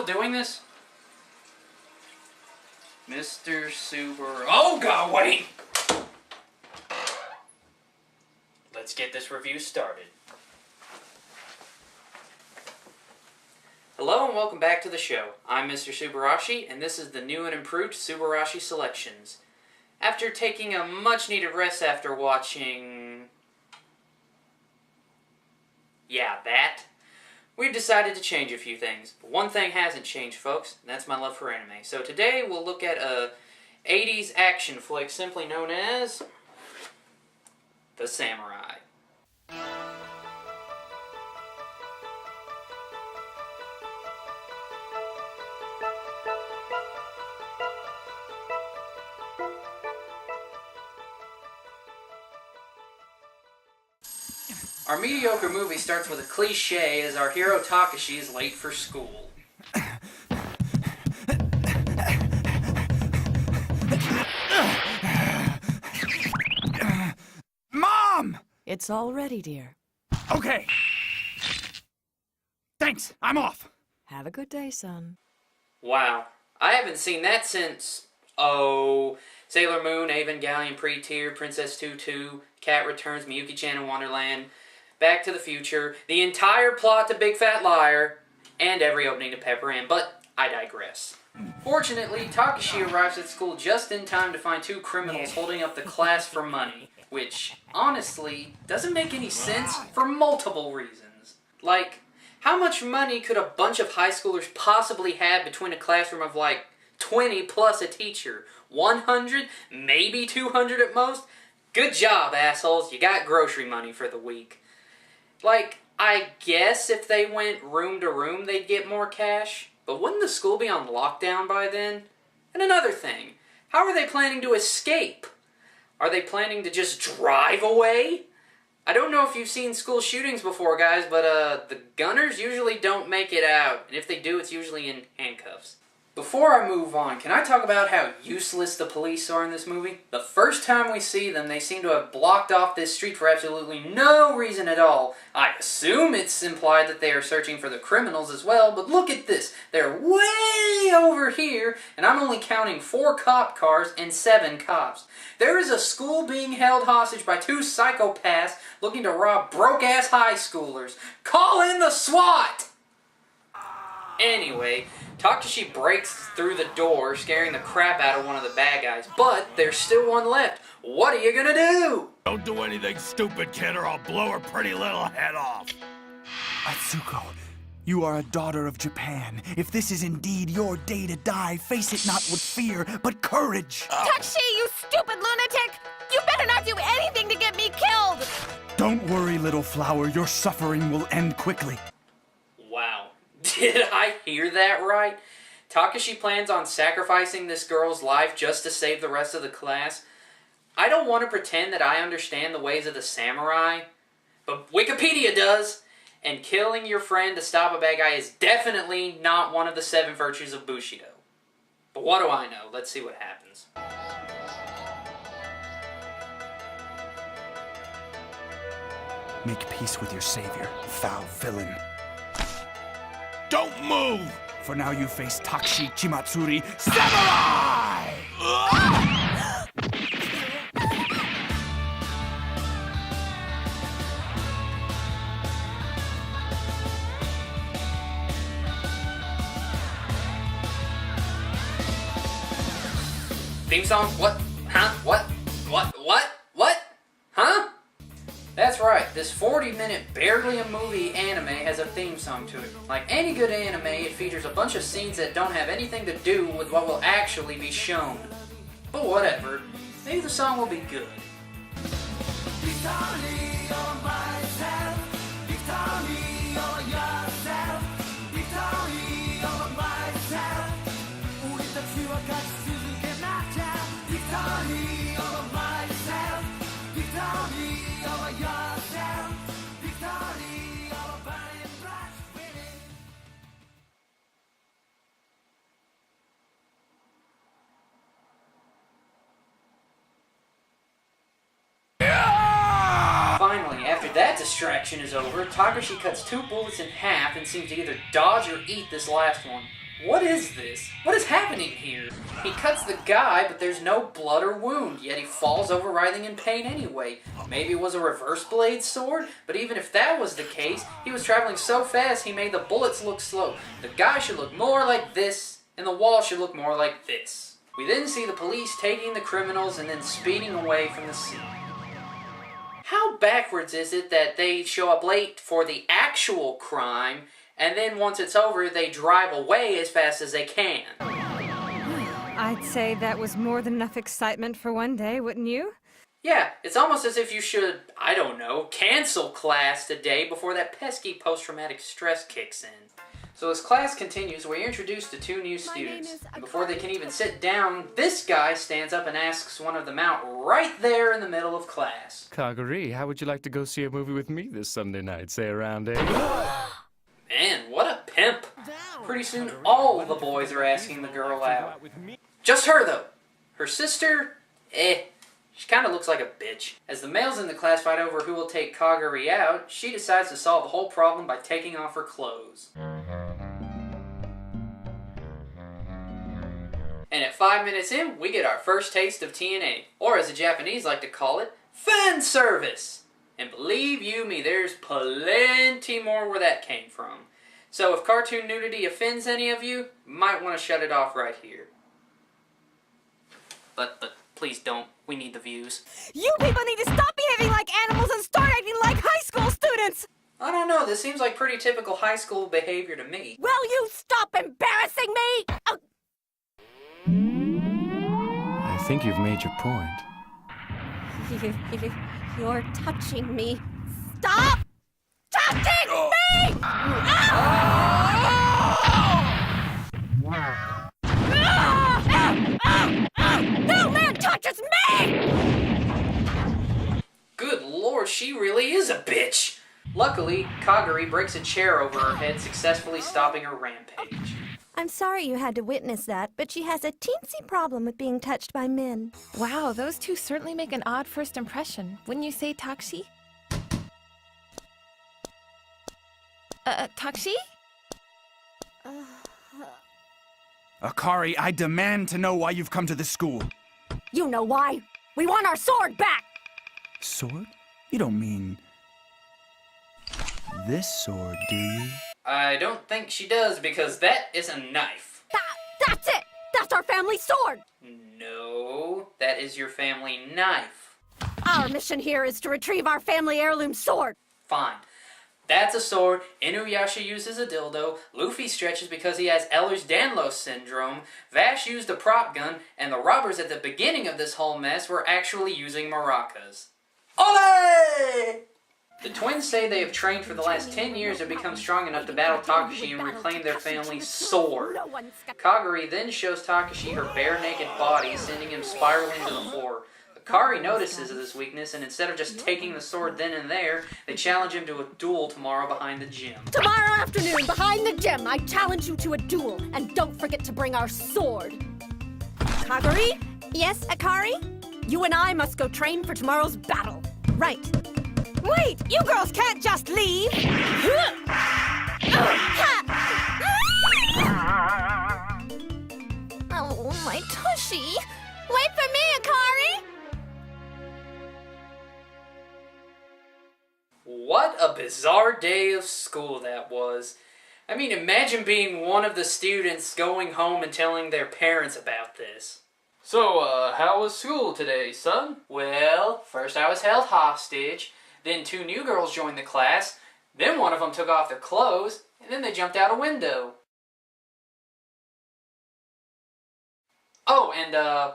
still doing this? Mr. Subarashii. Oh god, wait! Let's get this review started. Hello and welcome back to the show. I'm Mr. Subarashii, and this is the new and improved Subarashii Selections. After taking a much-needed rest after watching... that, we've decided to change a few things. But one thing hasn't changed, folks, and that's my love for anime. So today we'll look at a 80s action flick simply known as... The Samurai. Our mediocre movie starts with a cliche as our hero Takashi is late for school. Mom! It's all ready, dear. Okay. Thanks, I'm off. Have a good day, son. Wow, I haven't seen that since, Sailor Moon, Evangelion Pre-Tier, Princess Tutu, Cat Returns, Miyuki-chan in Wonderland, Back to the Future, the entire plot to Big Fat Liar, and every opening to Pepper Ann, but I digress. Fortunately, Takashi arrives at school just in time to find two criminals holding up the class for money, which, honestly, doesn't make any sense for multiple reasons. Like, how much money could a bunch of high schoolers possibly have between a classroom of, 20 plus a teacher? 100? Maybe 200 at most? Good job, assholes. You got grocery money for the week. I guess if they went room to room, they'd get more cash. But wouldn't the school be on lockdown by then? And another thing, how are they planning to escape? Are they planning to just drive away? I don't know if you've seen school shootings before, guys, but the gunners usually don't make it out. And if they do, it's usually in handcuffs. Before I move on, can I talk about how useless the police are in this movie? The first time we see them, they seem to have blocked off this street for absolutely no reason at all. I assume it's implied that they are searching for the criminals as well, but look at this. They're way over here, and I'm only counting 4 cop cars and 7 cops. There is a school being held hostage by 2 psychopaths looking to rob broke-ass high schoolers. Call in the SWAT! Anyway, Takashi breaks through the door, scaring the crap out of one of the bad guys, but there's still one left. What are you gonna do? Don't do anything stupid, kid, or I'll blow her pretty little head off. Atsuko, you are a daughter of Japan. If this is indeed your day to die, face it not with fear, but courage. Takeshi, you stupid lunatic! You better not do anything to get me killed! Don't worry, little flower. Your suffering will end quickly. Wow. Did I hear that right? Takashi plans on sacrificing this girl's life just to save the rest of the class. I don't want to pretend that I understand the ways of the samurai, but Wikipedia does, and killing your friend to stop a bad guy is definitely not one of the 7 virtues of Bushido. But what do I know? Let's see what happens. Make peace with your savior, foul villain. Don't move! For now you face Takashi Chimatsuri, Samurai! Theme song? What? Huh? What? Huh? That's right, this 40-minute, barely a movie anime has a theme song to it. Like any good anime, it features a bunch of scenes that don't have anything to do with what will actually be shown. But whatever, maybe the song will be good. Finally, after that distraction is over, Takashi cuts 2 bullets in half and seems to either dodge or eat this last one. What is this? What is happening here? He cuts the guy, but there's no blood or wound, yet he falls over writhing in pain anyway. Maybe it was a reverse blade sword? But even if that was the case, he was traveling so fast he made the bullets look slow. The guy should look more like this, and the wall should look more like this. We then see the police taking the criminals and then speeding away from the scene. How backwards is it that they show up late for the actual crime, and then once it's over, they drive away as fast as they can? I'd say that was more than enough excitement for one day, wouldn't you? Yeah, it's almost as if you should, I don't know, cancel class today before that pesky post-traumatic stress kicks in. So as class continues, we're introduced to two new students. And before they can even sit down, this guy stands up and asks one of them out right there in the middle of class. Kagari, how would you like to go see a movie with me this Sunday night? Say around 8? Man, what a pimp. Pretty soon all the boys are asking the girl out. Just her though. Her sister, she kind of looks like a bitch. As the males in the class fight over who will take Kagari out, she decides to solve the whole problem by taking off her clothes. And at 5 minutes in, we get our first taste of TNA, or as the Japanese like to call it, fan service. And believe you me, there's plenty more where that came from. So if cartoon nudity offends any of you, might want to shut it off right here. But please don't. We need the views. You people need to stop behaving like animals and start acting like high school students! I don't know, this seems like pretty typical high school behavior to me. Will you stop embarrassing me? Oh. I think you've made your point. You're touching me. Stop touching me! No man touches me! Good lord, she really is a bitch! Luckily, Kagari breaks a chair over her head, successfully stopping her rampage. I'm sorry you had to witness that, but she has a teensy problem with being touched by men. Wow, those two certainly make an odd first impression. Wouldn't you say, Takshi? Takshi? Akari, I demand to know why you've come to this school. You know why? We want our sword back! Sword? You don't mean this sword, do you? I don't think she does, because that is a knife. That's it! That's our family sword! No, that is your family knife. Our mission here is to retrieve our family heirloom sword. Fine. That's a sword, Inuyasha uses a dildo, Luffy stretches because he has Ehlers-Danlos syndrome, Vash used a prop gun, and the robbers at the beginning of this whole mess were actually using maracas. Ole! The twins say they have trained for the last 10 years to become strong enough to battle Takashi and reclaim their family's sword. Kagari then shows Takashi her bare naked body, sending him spiraling to the floor. Akari notices this weakness, and instead of just taking the sword then and there, they challenge him to a duel tomorrow behind the gym. Tomorrow afternoon, behind the gym, I challenge you to a duel, and don't forget to bring our sword. Kagari? Yes, Akari? You and I must go train for tomorrow's battle. Right. Wait, you girls can't just leave! Oh, my tushy. Wait for me, Akari! What a bizarre day of school that was. I mean, imagine being one of the students going home and telling their parents about this. So, how was school today, son? Well, first I was held hostage, then 2 new girls joined the class, then one of them took off their clothes, and then they jumped out a window. Oh, and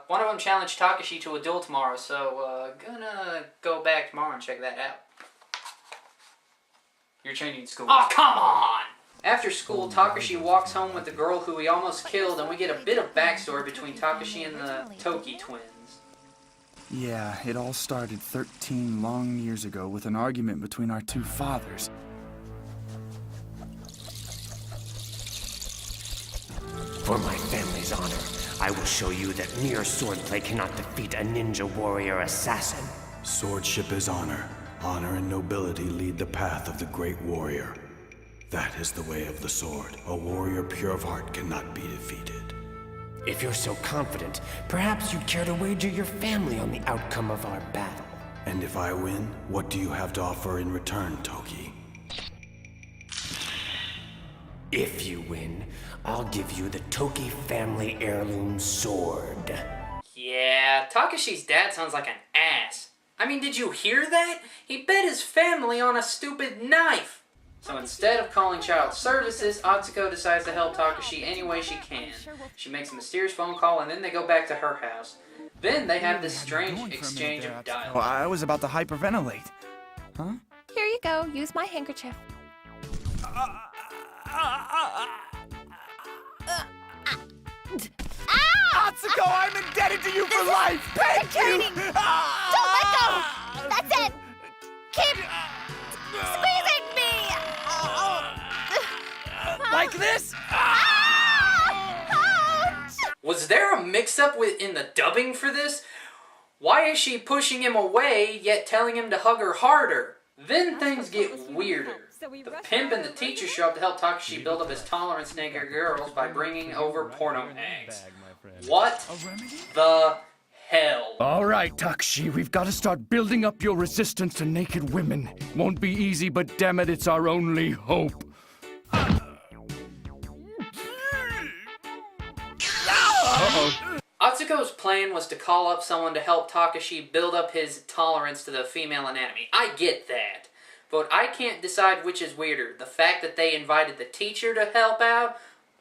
one of them challenged Takashi to a duel tomorrow, so gonna go back tomorrow and check that out. You're changing school. Oh, come on! After school, Takashi walks home with the girl who he almost killed, and we get a bit of backstory between Takashi and the Toki twins. Yeah, it all started 13 long years ago with an argument between our 2 fathers. For my family's honor, I will show you that mere swordplay cannot defeat a ninja warrior assassin. Swordship is honor. Honor and nobility lead the path of the great warrior. That is the way of the sword. A warrior pure of heart cannot be defeated. If you're so confident, perhaps you'd care to wager your family on the outcome of our battle. And if I win, what do you have to offer in return, Toki? If you win, I'll give you the Toki family heirloom sword. Yeah, Takashi's dad sounds like an ass. I mean, did you hear that? He bet his family on a stupid knife. So instead of calling child services, Atsuko decides to help Takashi any way she can. She makes a mysterious phone call and then they go back to her house. Then they have this strange exchange of dialogue. Oh, I was about to hyperventilate. Huh? Here you go. Use my handkerchief. Atsuko, I'm indebted to you for life! Thank you! Don't let go! That's it! Keep squeezing me! Like this? Was there a mix-up in the dubbing for this? Why is she pushing him away, yet telling him to hug her harder? Then things get weirder. The pimp and the teacher show up to help Takashi build up his tolerance to naked girls by bringing over porno mags. What the hell? All right, Takashi, we've got to start building up your resistance to naked women. Won't be easy, but damn it, it's our only hope. Uh-oh. Atsuko's plan was to call up someone to help Takashi build up his tolerance to the female anatomy. I get that. But I can't decide which is weirder. The fact that they invited the teacher to help out,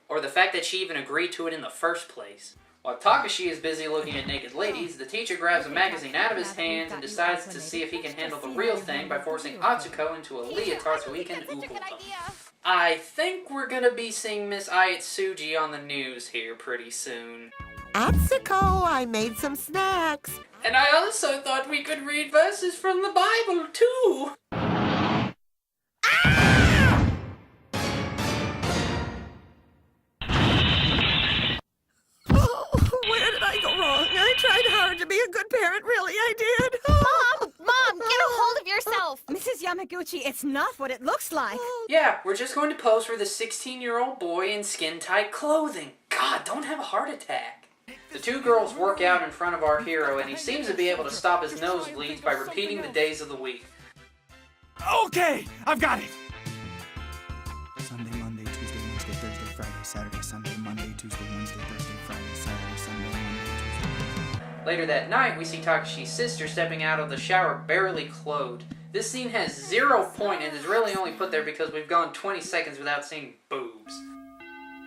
or the fact that she even agreed to it in the first place. While Takashi is busy looking at naked ladies, the teacher grabs a magazine out of his hands and decides to see if he can handle the real thing by forcing Atsuko into a leotard so he can oogle them. I think we're gonna be seeing Miss Ayatsuji on the news here pretty soon. Atsuko, I made some snacks. And I also thought we could read verses from the Bible, too. Where did I go wrong? I tried hard to be a good parent, really, I did. Mom, get a hold of yourself! Mrs. Yamaguchi, it's not what it looks like. Yeah, we're just going to pose for the 16-year-old boy in skin-tight clothing. God, don't have a heart attack. The two girls work out in front of our hero, and he seems to be able to stop his nosebleeds by repeating the days of the week. Okay, I've got it! Sunday, Monday, Tuesday, Wednesday, Thursday, Friday, Saturday, Sunday, Monday, Tuesday, Wednesday, Thursday, Friday, Saturday, Sunday, Monday, Tuesday. Later that night, we see Takashi's sister stepping out of the shower barely clothed. This scene has 0 point and is really only put there because we've gone 20 seconds without seeing boobs.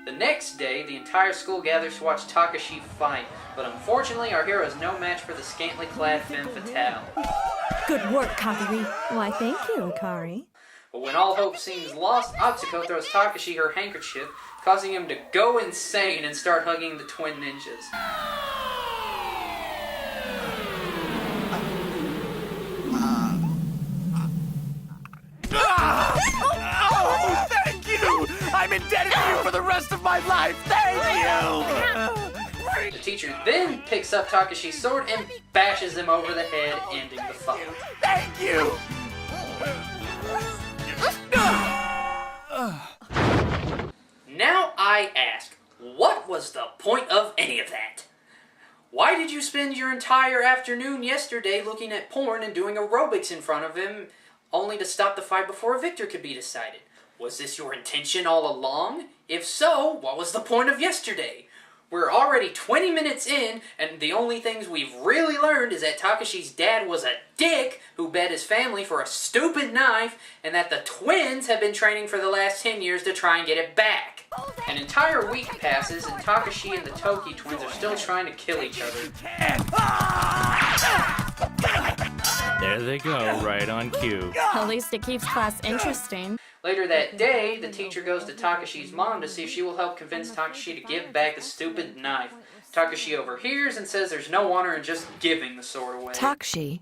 The next day, the entire school gathers to watch Takashi fight, but unfortunately our hero is no match for the scantily clad femme fatale. Good work, Kagari. Why, thank you, Akari. But when all hope seems lost, Atsuko throws Takashi her handkerchief, causing him to go insane and start hugging the twin ninjas. Oh, thank you! I'm indebted to you for the rest of my life! Thank you! The teacher then picks up Takashi's sword and bashes him over the head, ending the fight. Thank you! Now I ask, what was the point of any of that? Why did you spend your entire afternoon yesterday looking at porn and doing aerobics in front of him, only to stop the fight before a victor could be decided? Was this your intention all along? If so, what was the point of yesterday? We're already 20 minutes in, and the only things we've really learned is that Takashi's dad was a dick who bet his family for a stupid knife, and that the twins have been training for the last 10 years to try and get it back. An entire week passes, and Takashi and the Toki twins are still trying to kill each other. There they go, right on cue. At least it keeps class interesting. Later that day, the teacher goes to Takashi's mom to see if she will help convince Takashi to give back the stupid knife. Takashi overhears and says there's no honor in just giving the sword away. Takashi.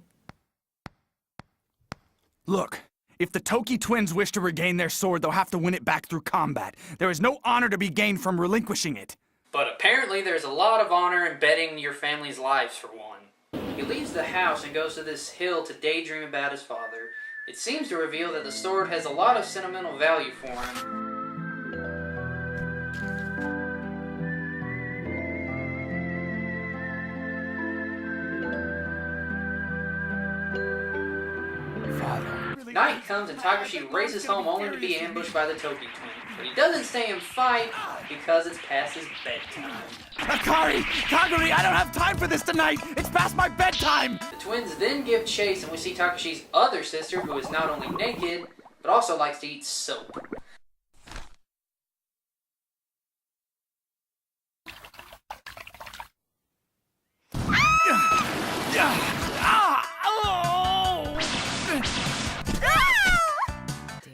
Look, if the Toki twins wish to regain their sword, they'll have to win it back through combat. There is no honor to be gained from relinquishing it. But apparently there's a lot of honor in betting your family's lives for one. He leaves the house and goes to this hill to daydream about his father. It seems to reveal that the sword has a lot of sentimental value for him. Night comes and Takashi races home only to be ambushed by the Toki twin. But he doesn't stay and fight because it's past his bedtime. Kaguri, I don't have time for this tonight! It's past my bedtime! The twins then give chase and we see Takashi's other sister, who is not only naked, but also likes to eat soap.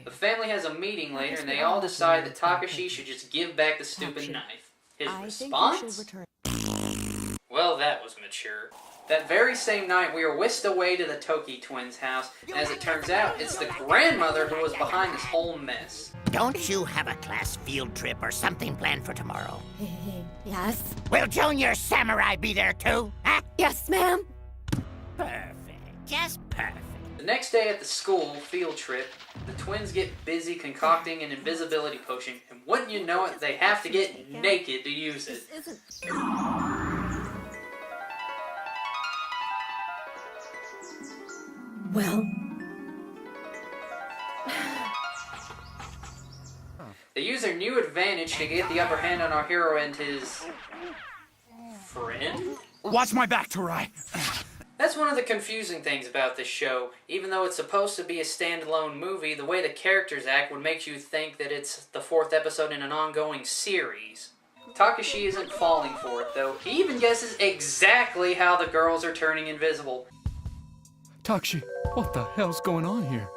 The family has a meeting later and they all decide that Takashi should just give back the stupid knife. His response? Well, that was mature. That very same night, we are whisked away to the Toki twins' house, and as it turns out, it's the grandmother who was behind this whole mess. Don't you have a class field trip or something planned for tomorrow? Yes? Will Junior Samurai be there too? Huh? Yes, ma'am. Perfect. Just perfect. The next day at the school field trip, the twins get busy concocting an invisibility potion, and wouldn't you know it, they have to get naked to use it. Well... They use their new advantage to get the upper hand on our hero and his... friend? Watch my back, Tarai. That's one of the confusing things about this show. Even though it's supposed to be a standalone movie, the way the characters act would make you think that it's the 4th episode in an ongoing series. Takashi isn't falling for it, though. He even guesses exactly how the girls are turning invisible. Takashi, what the hell's going on here?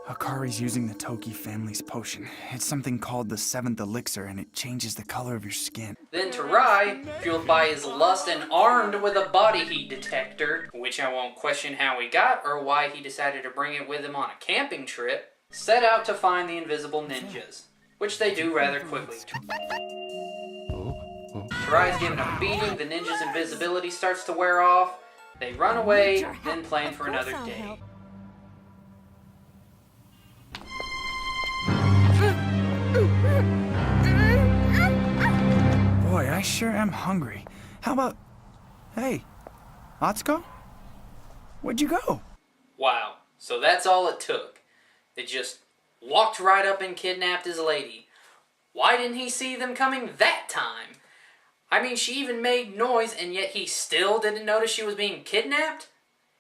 Akari's using the Toki family's potion. It's something called the 7th elixir, and it changes the color of your skin. Then Tarai, fueled by his lust and armed with a body heat detector, which I won't question how he got or why he decided to bring it with him on a camping trip, set out to find the invisible ninjas, which they do rather quickly. Tarai's given a beating, the ninja's invisibility starts to wear off, they run away, then plan for another day. Boy, I sure am hungry. How about... Hey, Atsuko? Where'd you go? Wow, so that's all it took. They just walked right up and kidnapped his lady. Why didn't he see them coming that time? I mean, she even made noise and yet he still didn't notice she was being kidnapped?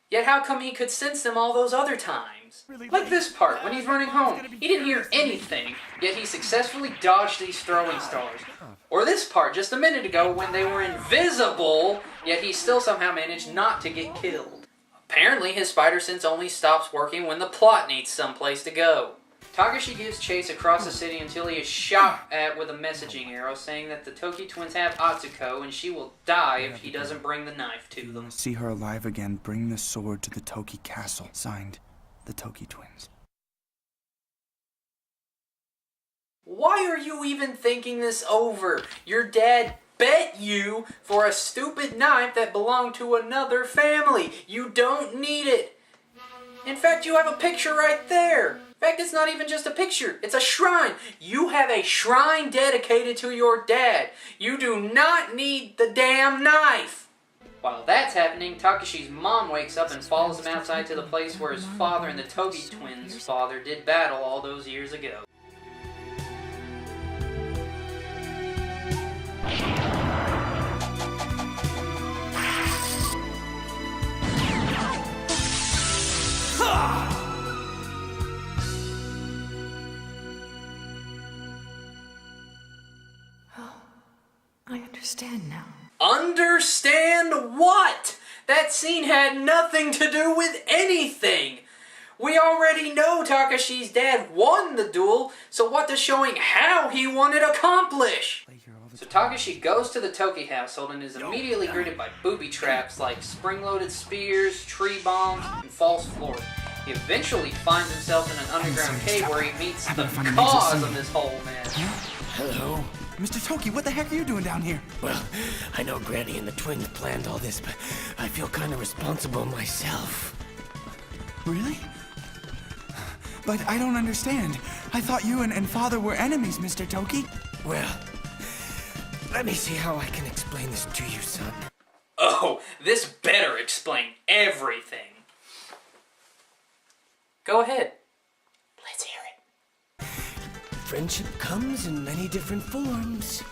Yet how come he could sense them all those other times? Like this part, when he's running home. He didn't hear anything, yet he successfully dodged these throwing stars. Or this part, just a minute ago, when they were invisible, yet he still somehow managed not to get killed. Apparently, his spider sense only stops working when the plot needs someplace to go. Takashi gives chase across the city until he is shot at with a messaging arrow saying that the Toki twins have Atsuko and she will die if he doesn't bring the knife to them. See her alive again, bring the sword to the Toki castle. Signed, the Toki twins. Why are you even thinking this over? Your dad bet you for a stupid knife that belonged to another family. You don't need it. In fact, you have a picture right there. In fact, it's not even just a picture. It's a shrine. You have a shrine dedicated to your dad. You do not need the damn knife. While that's happening, Takashi's mom wakes up and follows him outside to the place where his father and the Toki twins' father did battle all those years ago. I understand now. Understand what? That scene had nothing to do with anything. We already know Takashi's dad won the duel, so what does showing how he won it accomplish? So Takashi goes to the Toki household and is immediately greeted by booby traps like spring-loaded spears, tree bombs, and false floors. He eventually finds himself in an underground cave where he meets the cause of this whole mess. Hello? Mr. Toki, what the heck are you doing down here? Well, I know Granny and the twins planned all this, but I feel kind of responsible myself. Really? But I don't understand. I thought you and Father were enemies, Mr. Toki. Well, let me see how I can explain this to you, son. Oh, this better explain everything. Go ahead. Let's hear it. Friendship comes in many different forms.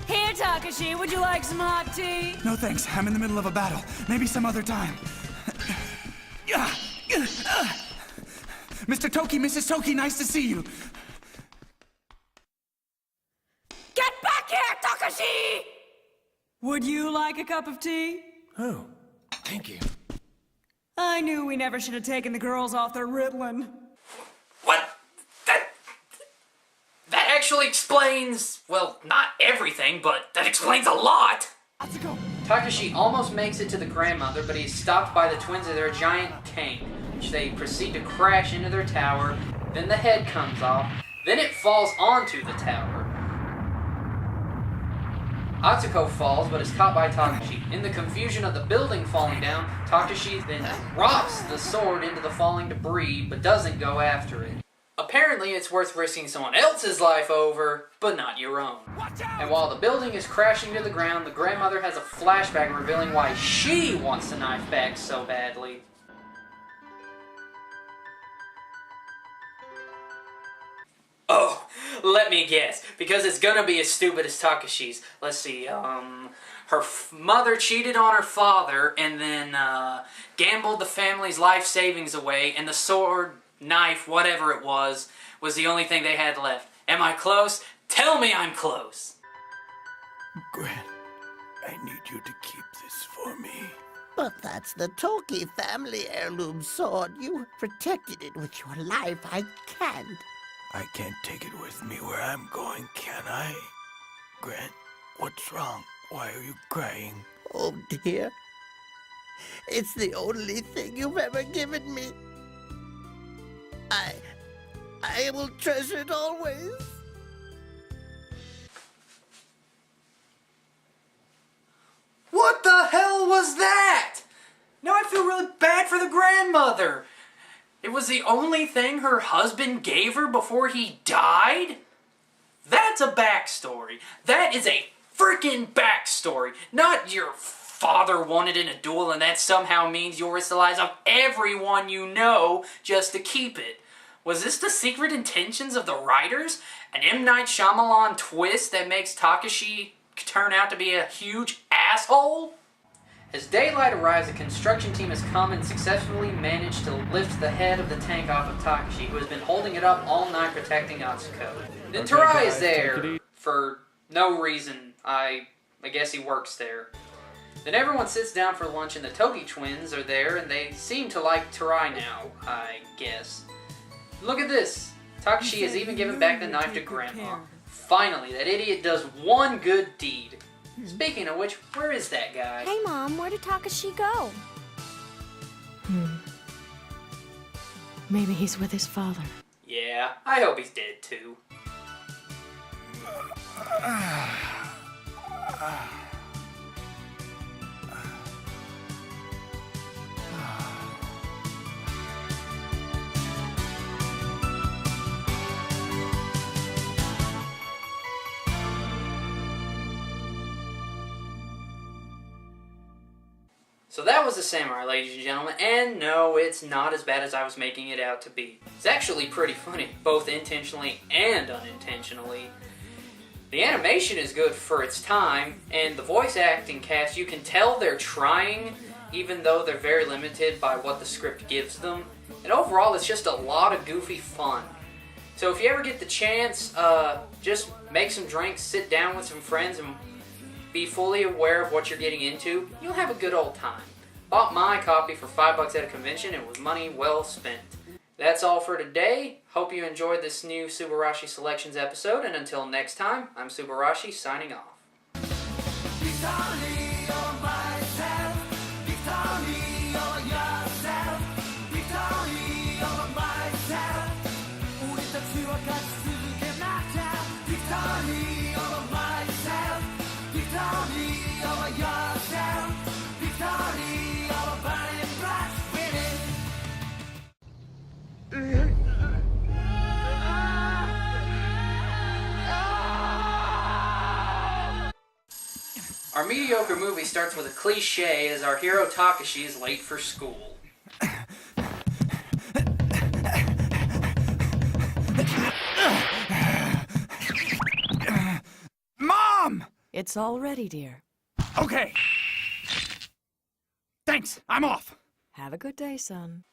Here, Takashi, would you like some hot tea? No thanks, I'm in the middle of a battle. Maybe some other time. Mr. Toki, Mrs. Toki, nice to see you. Get back here, Takashi! Would you like a cup of tea? Oh, thank you. I knew we never should have taken the girls off their Ritalin. What? That actually explains, well, not everything, but that explains a lot. Takashi almost makes it to the grandmother, but he's stopped by the twins of their giant tank, which they proceed to crash into their tower. Then the head comes off. Then it falls onto the tower. Atsuko falls, but is caught by Takashi. In the confusion of the building falling down, Takashi then drops the sword into the falling debris, but doesn't go after it. Apparently, it's worth risking someone else's life over, but not your own. And while the building is crashing to the ground, the grandmother has a flashback revealing why she wants the knife back so badly. Oh, let me guess, because it's gonna be as stupid as Takashi's. Let's see, her mother cheated on her father and then gambled the family's life savings away, and the sword, knife, whatever it was the only thing they had left. Am I close? Tell me I'm close! Gran, I need you to keep this for me. But that's the Toki family heirloom sword. You protected it with your life. I can't. I can't take it with me where I'm going, can I? Gran, what's wrong? Why are you crying? Oh, dear. It's the only thing you've ever given me. I will treasure it always. What the hell was that? Now I feel really bad for the grandmother. It was the only thing her husband gave her before he died? That's a backstory. That is a freaking backstory. Not your father wanted in a duel and that somehow means you'll risk the lives of everyone you know just to keep it. Was this the secret intentions of the writers? An M. Night Shyamalan twist that makes Takashi turn out to be a huge asshole? As daylight arrives, a construction team has come and successfully managed to lift the head of the tank off of Takashi, who has been holding it up all night protecting Atsuko. Then Tarai is there for no reason. I guess he works there. Then everyone sits down for lunch and the Toki twins are there and they seem to like Tarai now, I guess. Look at this! Takashi has even given back the knife to Grandma. Finally, that idiot does one good deed. Speaking of which, where is that guy? Hey, Mom, where did Takashi go? Maybe he's with his father. Yeah, I hope he's dead too. So that was The Samurai, ladies and gentlemen, and no, it's not as bad as I was making it out to be. It's actually pretty funny, both intentionally and unintentionally. The animation is good for its time, and the voice acting cast, you can tell they're trying, even though they're very limited by what the script gives them. And overall, it's just a lot of goofy fun. So if you ever get the chance, just make some drinks, sit down with some friends, and be fully aware of what you're getting into, you'll have a good old time. Bought my copy for $5 at a convention and it was money well spent. That's all for today. Hope you enjoyed this new Subarashii Selections episode, and until next time, I'm Subarashii, signing off. Our mediocre movie starts with a cliche as our hero Takashi is late for school. Mom! It's all ready, dear. Okay. Thanks, I'm off. Have a good day, son.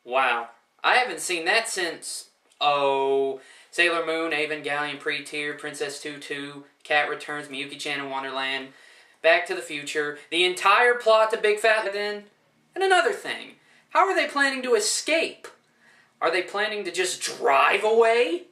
Wow, I haven't seen that since, Sailor Moon, Evangelion, Pre-Tier, Princess Tutu, Cat Returns, Miyuki-chan in Wonderland, Back to the Future, the entire plot to Big Fat Then, and another thing. How are they planning to escape? Are they planning to just drive away?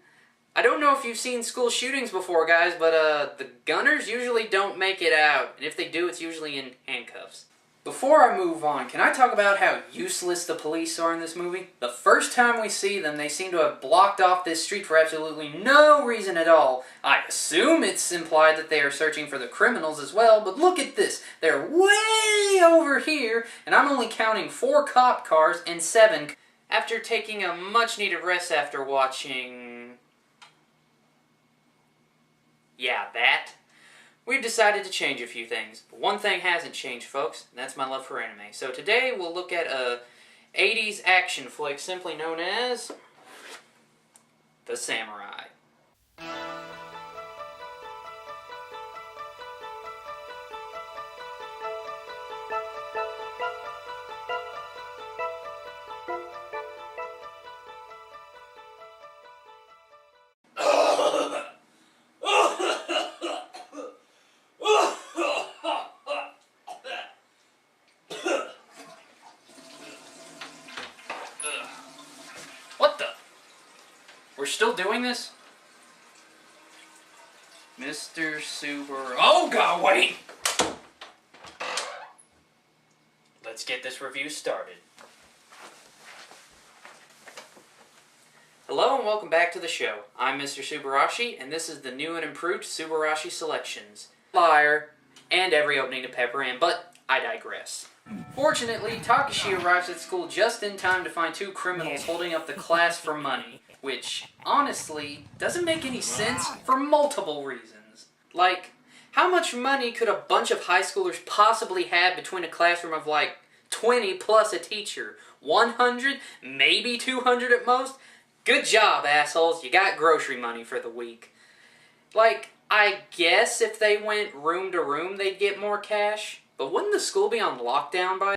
I don't know if you've seen school shootings before, guys, but the gunners usually don't make it out, and if they do, it's usually in handcuffs. Before I move on, can I talk about how useless the police are in this movie? The first time we see them, they seem to have blocked off this street for absolutely no reason at all. I assume it's implied that they are searching for the criminals as well, but look at this. They're way over here, and I'm only counting 4 cop cars and 7. After taking a much-needed rest after watching... yeah, that. We've decided to change a few things, but one thing hasn't changed, folks, and that's my love for anime. So today we'll look at a 80s action flick simply known as The Samurai. What the? We're still doing this? Mr. Super... oh god, wait! Let's get this review started. Hello and welcome back to the show. I'm Mr. Subarashii, and this is the new and improved Subarashii Selections. Liar, and every opening to Pepper Ann, but I digress. Fortunately, Takashi arrives at school just in time to find 2 criminals holding up the class for money, which, honestly, doesn't make any sense for multiple reasons. Like, how much money could a bunch of high schoolers possibly have between a classroom of like 20 plus a teacher? 100? Maybe 200 at most? Good job, assholes. You got grocery money for the week. Like, I guess if they went room to room, they'd get more cash. But wouldn't the school be on lockdown by